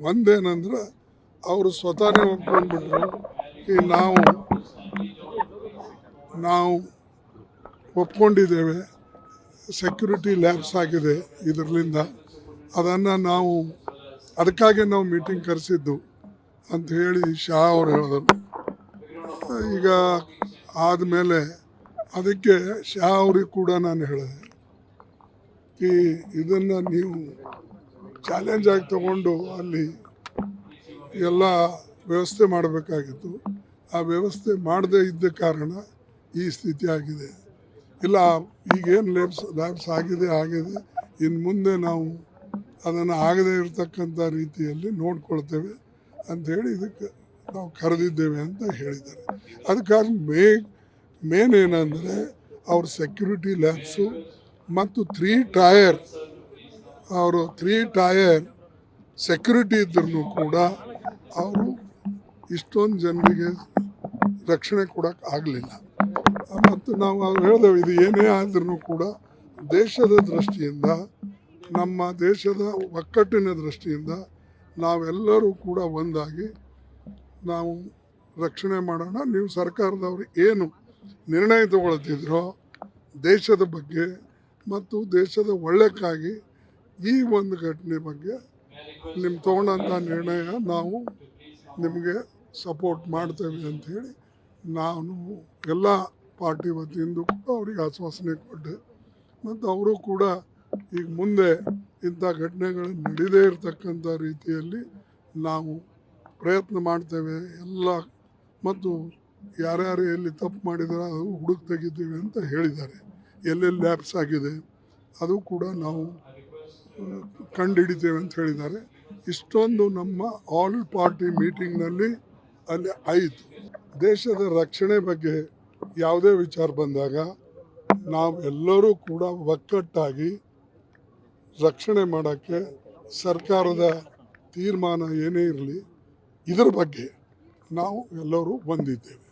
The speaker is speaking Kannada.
ಒಂದೇನಂದ್ರೆ ಅವರು ಸ್ವತಃನೇ ಒಪ್ಕೊಂಡ್ಬಿಟ್ರು ಈ ನಾವು ಒಪ್ಕೊಂಡಿದ್ದೇವೆ, ಸೆಕ್ಯೂರಿಟಿ ಲ್ಯಾಬ್ಸ್ ಆಗಿದೆ ಇದರಿಂದ, ಅದನ್ನು ನಾವು ಅದಕ್ಕಾಗಿ ನಾವು ಮೀಟಿಂಗ್ ಕರೆಸಿದ್ದು ಅಂತ ಹೇಳಿ ಶಾ ಅವರು ಹೇಳಿದರು. ಈಗ ಆದಮೇಲೆ ಅದಕ್ಕೆ ಶಾ ಅವ್ರಿಗೆ ಕೂಡ ನಾನು ಹೇಳಿದೆ, ಈ ಇದನ್ನು ನೀವು ಚಾಲೆಂಜ್ ಆಗಿ ತಗೊಂಡು ಅಲ್ಲಿ ಎಲ್ಲ ವ್ಯವಸ್ಥೆ ಮಾಡಬೇಕಾಗಿತ್ತು. ಆ ವ್ಯವಸ್ಥೆ ಮಾಡದೇ ಇದ್ದ ಕಾರಣ ಈ ಸ್ಥಿತಿ ಆಗಿದೆ. ಇಲ್ಲ, ಈಗೇನು ಲ್ಯಾಬ್ಸ್ ಆಗಿದೆ, ಇನ್ನು ಮುಂದೆ ನಾವು ಅದನ್ನು ಆಗದೇ ಇರತಕ್ಕಂಥ ರೀತಿಯಲ್ಲಿ ನೋಡ್ಕೊಳ್ತೇವೆ ಅಂಥೇಳಿ ಇದಕ್ಕೆ ನಾವು ಕರೆದಿದ್ದೇವೆ ಅಂತ ಹೇಳಿದ್ದಾರೆ. ಅದಕ್ಕಾಗಿ ಮೇನ್ ಏನಂದರೆ ಅವ್ರ ಸೆಕ್ಯೂರಿಟಿ ಲ್ಯಾಬ್ಸು ಮತ್ತು 3 ಟೈರ್ ಸೆಕ್ಯೂರಿಟಿ ಇದ್ರೂ ಕೂಡ ಅವರು ಇಷ್ಟೊಂದು ಜನರಿಗೆ ರಕ್ಷಣೆ ಕೊಡೋಕೆ ಆಗಲಿಲ್ಲ. ಮತ್ತು ನಾವು ಹೇಳಿದೆವು, ಇದು ಏನೇ ಆದ್ರೂ ಕೂಡ ದೇಶದ ದೃಷ್ಟಿಯಿಂದ, ನಮ್ಮ ದೇಶದ ಒಕ್ಕಟ್ಟಿನ ದೃಷ್ಟಿಯಿಂದ ನಾವೆಲ್ಲರೂ ಕೂಡ ಒಂದಾಗಿ ನಾವು ರಕ್ಷಣೆ ಮಾಡೋಣ. ನೀವು ಸರ್ಕಾರದವರು ಏನು ನಿರ್ಣಯ ತಗೊಳ್ತಿದ್ರೋ ದೇಶದ ಬಗ್ಗೆ ಮತ್ತು ದೇಶದ ಒಳ್ಳೆಕ್ಕಾಗಿ ಈ ಒಂದು ಘಟನೆ ಬಗ್ಗೆ ನಿಮ್ಮ ತಗೊಂಡಂಥ ನಿರ್ಣಯ ನಾವು ನಿಮಗೆ ಸಪೋರ್ಟ್ ಮಾಡ್ತೇವೆ ಅಂಥೇಳಿ ನಾನು ಎಲ್ಲ ಪಾರ್ಟಿ ವತಿಯಿಂದ ಕೂಡ ಅವರಿಗೆ ಆಶ್ವಾಸನೆ ಕೊಟ್ಟೆ. ಮತ್ತು ಅವರು ಕೂಡ ಈಗ ಮುಂದೆ ಇಂಥ ಘಟನೆಗಳು ನಡೀದೇ ಇರತಕ್ಕಂಥ ರೀತಿಯಲ್ಲಿ ನಾವು ಪ್ರಯತ್ನ ಮಾಡ್ತೇವೆ ಎಲ್ಲ, ಮತ್ತು ಯಾರ್ಯಾರು ಎಲ್ಲಿ ತಪ್ಪು ಮಾಡಿದಾರೋ ಅದು ಹುಡುಕಿ ತೆಗಿತೀವಿ ಅಂತ ಹೇಳಿದ್ದಾರೆ. ಎಲ್ಲೆಲ್ಲಿ ಲ್ಯಾಬ್ಸ್ ಆಗಿದೆ ಅದು ಕೂಡ ನಾವು ಕಂಡುಹಿಡಿತೇವೆ ಅಂತ ಹೇಳಿದ್ದಾರೆ. ಇಷ್ಟೊಂದು ನಮ್ಮ ಆಲ್ ಪಾರ್ಟಿ ಮೀಟಿಂಗ್ನಲ್ಲಿ ಅಲ್ಲಿ ಆಯಿತು. ದೇಶದ ರಕ್ಷಣೆ ಬಗ್ಗೆ ಯಾವುದೇ ವಿಚಾರ ಬಂದಾಗ ನಾವೆಲ್ಲರೂ ಕೂಡ ಒಕ್ಕಟ್ಟಾಗಿ ರಕ್ಷಣೆ ಮಾಡೋಕ್ಕೆ ಸರ್ಕಾರದ ತೀರ್ಮಾನ ಏನೇ ಇರಲಿ ಇದರ ಬಗ್ಗೆ ನಾವು ಎಲ್ಲರೂ ಬಂದಿದ್ದೇವೆ.